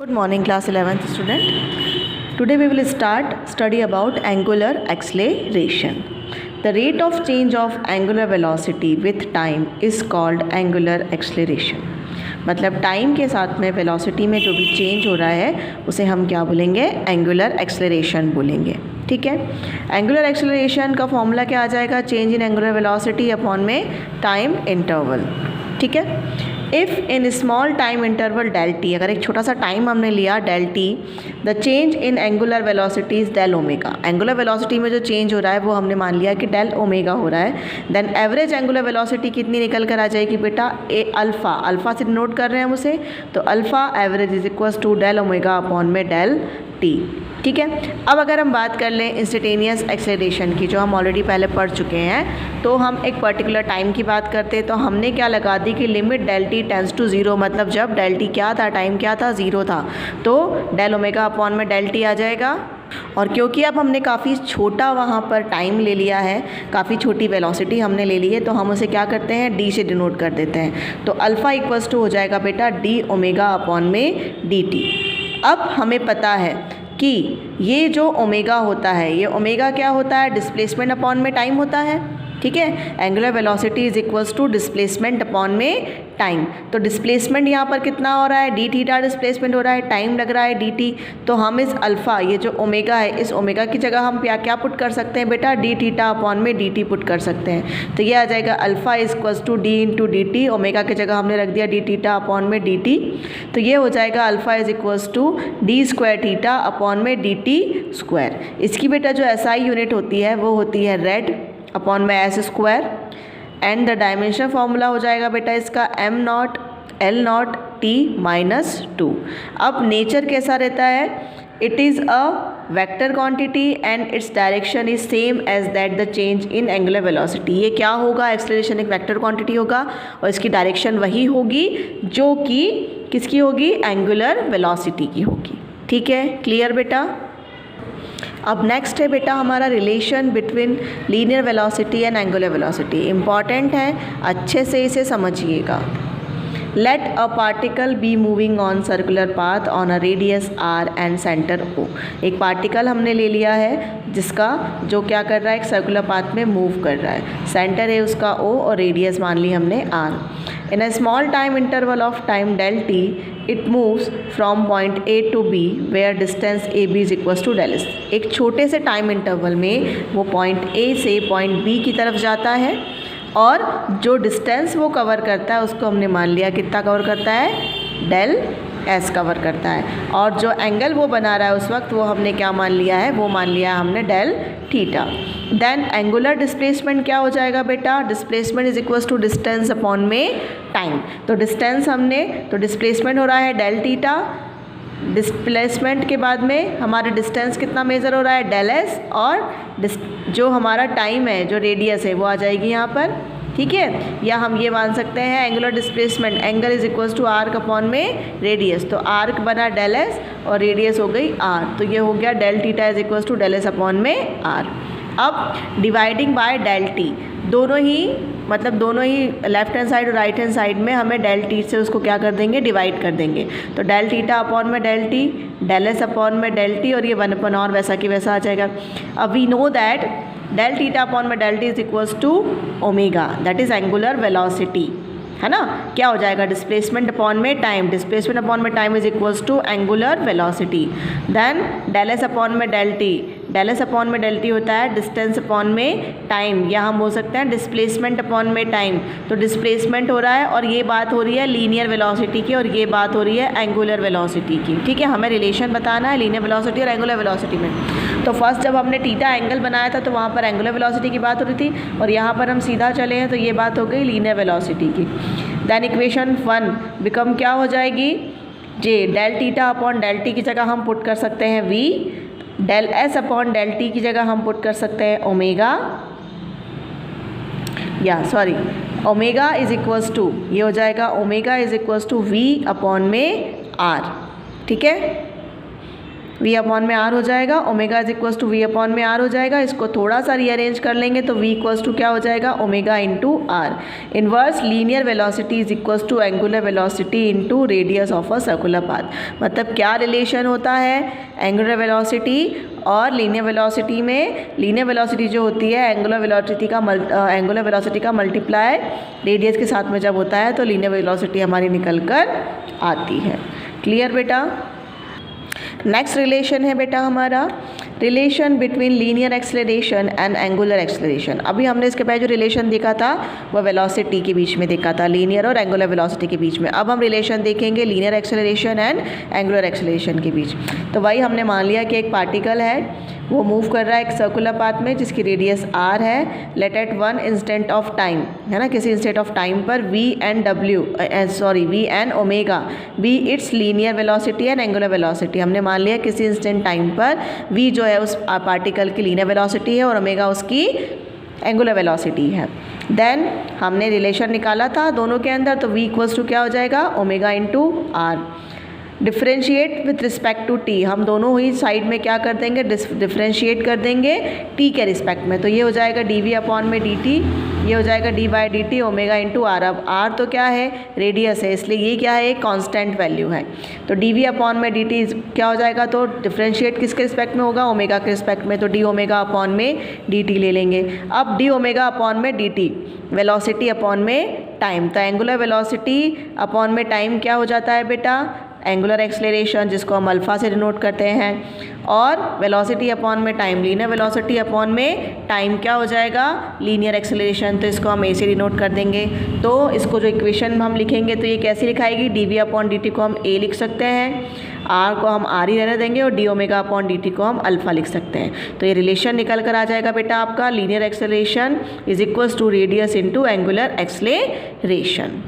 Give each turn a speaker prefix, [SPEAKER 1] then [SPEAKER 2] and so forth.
[SPEAKER 1] Good morning, class 11th student. Today we will start study about angular acceleration. The rate of change of angular velocity with time is called angular acceleration. मतलब time के साथ में velocity में जो भी change हो रहा है उसे हम क्या बोलेंगे? एंगुलर एक्सेलरेशन बोलेंगे. ठीक है. एंगुलर एक्सेलरेशन का फॉर्मूला क्या आ जाएगा? Change in angular velocity upon में टाइम इंटरवल. ठीक है. If in small time interval del T, अगर एक छोटा सा टाइम हमने लिया del T, the change in angular velocity is del omega. Angular velocity में जो चेंज हो रहा है वो हमने मान लिया कि डेल ओमेगा हो रहा है. देन एवरेज एंगुलर वेलोसिटी कितनी निकल कर आ जाएगी बेटा? अल्फ़ा. अल्फ़ा से नोट कर रहे हैं हम उसे, तो alpha average is equals to del omega upon में डेल टी. ठीक है. अब अगर हम बात कर लें इंस्टेंटेनियस एक्सेलरेशन की, जो हम ऑलरेडी पहले पढ़ चुके हैं, तो हम एक पर्टिकुलर टाइम की बात करते हैं तो हमने क्या लगा दी कि limit del T tends to zero, मतलब जब डेल टी क्या था, टाइम क्या था, ज़ीरो था, तो डेल ओमेगा अपॉन में डेल टी आ जाएगा. और क्योंकि अब हमने काफ़ी छोटा वहाँ पर टाइम ले लिया है, काफ़ी छोटी वेलोसिटी हमने ले ली है, तो हम उसे क्या करते हैं? डी से डिनोट कर देते हैं. तो अल्फ़ा इक्वल्स टू हो जाएगा बेटा डी ओमेगा अपॉन में डी टी. अब हमें पता है कि ये जो ओमेगा होता है, ये ओमेगा क्या होता है? डिस्प्लेसमेंट अपॉन में टाइम होता है. ठीक है. Angular velocity is equals to displacement upon में टाइम. तो डिस्प्लेसमेंट यहाँ पर कितना हो रहा है? डी थीटा डिस्प्लेसमेंट हो रहा है, टाइम लग रहा है डी टी. तो हम इस अल्फ़ा, ये जो ओमेगा है, इस ओमेगा की जगह हम क्या पुट कर सकते हैं बेटा? डी थीटा अपॉन में डी टी पुट कर सकते हैं. तो ये आ जाएगा alpha is equals to D into D T. Omega की जगह हमने रख दिया डी थीटा अपॉन में डी टी. तो ये हो जाएगा alpha is equals to D square theta upon में डी टी स्क्वायर. इसकी बेटा जो एसआई यूनिट होती है वो होती है रेड अपॉन में S square. And the dimension formula हो जाएगा बेटा इसका M naught L naught T minus two. अब नेचर कैसा रहता है? It is a vector quantity and its direction is same as that the change in angular velocity. ये क्या होगा? एक्सेलरेशन एक वेक्टर क्वांटिटी होगा और इसकी डायरेक्शन वही होगी जो कि किसकी होगी? एंगुलर वेलोसिटी की होगी. ठीक है. क्लियर बेटा? अब नेक्स्ट है बेटा हमारा relation between linear velocity and angular velocity. Important है, अच्छे से इसे समझिएगा. Let a particle be moving on circular path on a radius R and centre O. एक पार्टिकल हमने ले लिया है जिसका जो क्या कर रहा है? एक सर्कुलर पाथ में मूव कर रहा है. सेंटर है उसका ओ और रेडियस मान ली हमने R. In a small time interval of time del T it moves from point A to B where distance A B is equals to del S. एक छोटे से टाइम इंटरवल में वो पॉइंट ए से point B की तरफ जाता है और जो डिस्टेंस वो कवर करता है उसको हमने मान लिया कितना कवर करता है? डेल एस कवर करता है. और जो एंगल वो बना रहा है उस वक्त वो हमने क्या मान लिया है? वो मान लिया है हमने del theta. Then angular displacement क्या हो जाएगा बेटा? Displacement is equals to distance upon में टाइम. तो डिस्टेंस हमने, तो डिस्प्लेसमेंट हो रहा है डेल थीटा. डिस्प्लेसमेंट के बाद में हमारा डिस्टेंस कितना मेज़र हो रहा है? Del S. और जो हमारा टाइम है, जो रेडियस है, वो आ जाएगी यहाँ पर. ठीक है. या हम ये मान सकते हैं angular displacement angle is equals to arc upon में रेडियस. तो आर्क बना डेल एस और रेडियस हो गई आर. तो ये हो गया del theta is equals to del S upon में आर. अब डिवाइडिंग बाय डेल टी, दोनों ही मतलब दोनों ही लेफ्ट हैंड साइड और राइट हैंड साइड में हमें डेल टी से उसको क्या कर देंगे? डिवाइड कर देंगे. तो डेल थीटा अपॉन में del T, del S upon में डेल टी, और ये वन अपन और वैसा की वैसा आ जाएगा. अब we know that del theta upon में del t is equals to omega, that is angular velocity, है ना. क्या हो जाएगा? डिस्प्लेसमेंट अपॉन में टाइम. डिस्प्लेसमेंट अपॉन में time is equals to angular velocity. Then del S upon में del T. Del S upon में डेल टी होता है डिस्टेंस अपॉन में टाइम, या हम बोल सकते हैं डिस्प्लेसमेंट अपॉन में टाइम. तो डिस्प्लेसमेंट हो रहा है और ये बात हो रही है लीनियर वेलोसिटी की और ये बात हो रही है एंगुलर वेलोसिटी की. ठीक है. हमें रिलेशन बताना है लीनियर वेलोसिटी और एंगुलर वेलोसिटी में. तो फर्स्ट जब हमने थीटा एंगल बनाया था तो वहाँ पर एंगुलर वेलोसिटी की बात हो रही थी और यहाँ पर हम सीधा चले हैं तो ये बात हो गई लीनियर वेलोसिटी की. देन इक्वेशन 1 बिकम क्या हो जाएगी? जे del theta upon del t की जगह हम पुट कर सकते हैं v. Del S upon del t की जगह हम पुट कर सकते हैं ओमेगा, या sorry omega is equals to, ये हो जाएगा omega is equals to v upon में आर. ठीक है. वी अपॉन में आर हो जाएगा, omega is equals to v upon में आर हो जाएगा। इसको थोड़ा सा रीअरेंज कर लेंगे तो वी इक्वल्स टू क्या हो जाएगा, omega into R. Inverse linear velocity is equals to angular velocity into radius of a circular path. मतलब क्या रिलेशन होता है एंगुलर वेलोसिटी और लीनियर वेलोसिटी में? लीनियर वेलोसिटी जो होती है एंगुलर वेलोसिटी का मल्टीप्लाई रेडियस के साथ में जब होता है तो लीनियर वेलोसिटी हमारी निकल कर आती है। क्लियर बेटा? नेक्स्ट रिलेशन है बेटा हमारा relation between linear acceleration and angular acceleration. अभी हमने इसके पहले जो रिलेशन देखा था वो वेलोसिटी के बीच में देखा था, लीनियर और एंगुलर वेलोसिटी के बीच में। अब हम रिलेशन देखेंगे linear acceleration and angular acceleration के बीच। तो वही हमने मान लिया कि एक पार्टिकल है वो मूव कर रहा है एक सर्कुलर पाथ में जिसकी रेडियस r है। Let at one instant of time, है ना, किसी इंस्टेंट ऑफ टाइम पर v and omega be its linear velocity and angular velocity. हमने मान लिया किसी इंस्टेंट टाइम पर v जो है उस पार्टिकल की लीनियर वेलोसिटी है और ओमेगा उसकी एंगुलर वेलोसिटी है। देन हमने रिलेशन निकाला था दोनों के अंदर, तो v इक्वल्स टू क्या हो जाएगा, omega into R. Differentiate with respect to T, हम दोनों ही साइड में क्या कर देंगे, डिफ्रेंशिएट कर देंगे टी के रिस्पेक्ट में। तो ये हो जाएगा डी वी अपॉन में डी टी, ये हो जाएगा D by D T omega into R. अब आर तो क्या है, रेडियस है, इसलिए ये क्या है, एक कांस्टेंट वैल्यू है। तो डी वी अपॉन में डी टी क्या हो जाएगा, तो डिफ्रेंशिएट किसके रिस्पेक्ट में होगा, ओमेगा के रिस्पेक्ट में, तो डी ओमेगा अपॉन में डी टी ले लेंगे। अब डी ओमेगा अपॉन में डी टी, वेलोसिटी अपॉन में टाइम, तो एंगुलर वेलोसिटी अपॉन में टाइम क्या हो जाता है बेटा, एंगुलर एक्सेलरेशन, जिसको हम अल्फ़ा से डिनोट करते हैं। और वेलोसिटी अपॉन में टाइम, लीनियर वेलोसिटी अपॉन में टाइम क्या हो जाएगा, लीनियर एक्सेलरेशन, तो इसको हम ए से डिनोट कर देंगे। तो इसको जो इक्वेशन हम लिखेंगे तो ये कैसे लिखाएगी, d we upon d t को हम ए लिख सकते हैं, आर को हम आर ही रहने देंगे और D omega upon d t को हम अल्फ़ा लिख सकते हैं। तो ये रिलेशन निकल कर आ जाएगा बेटा आपका, linear acceleration is equals to radius into angular acceleration.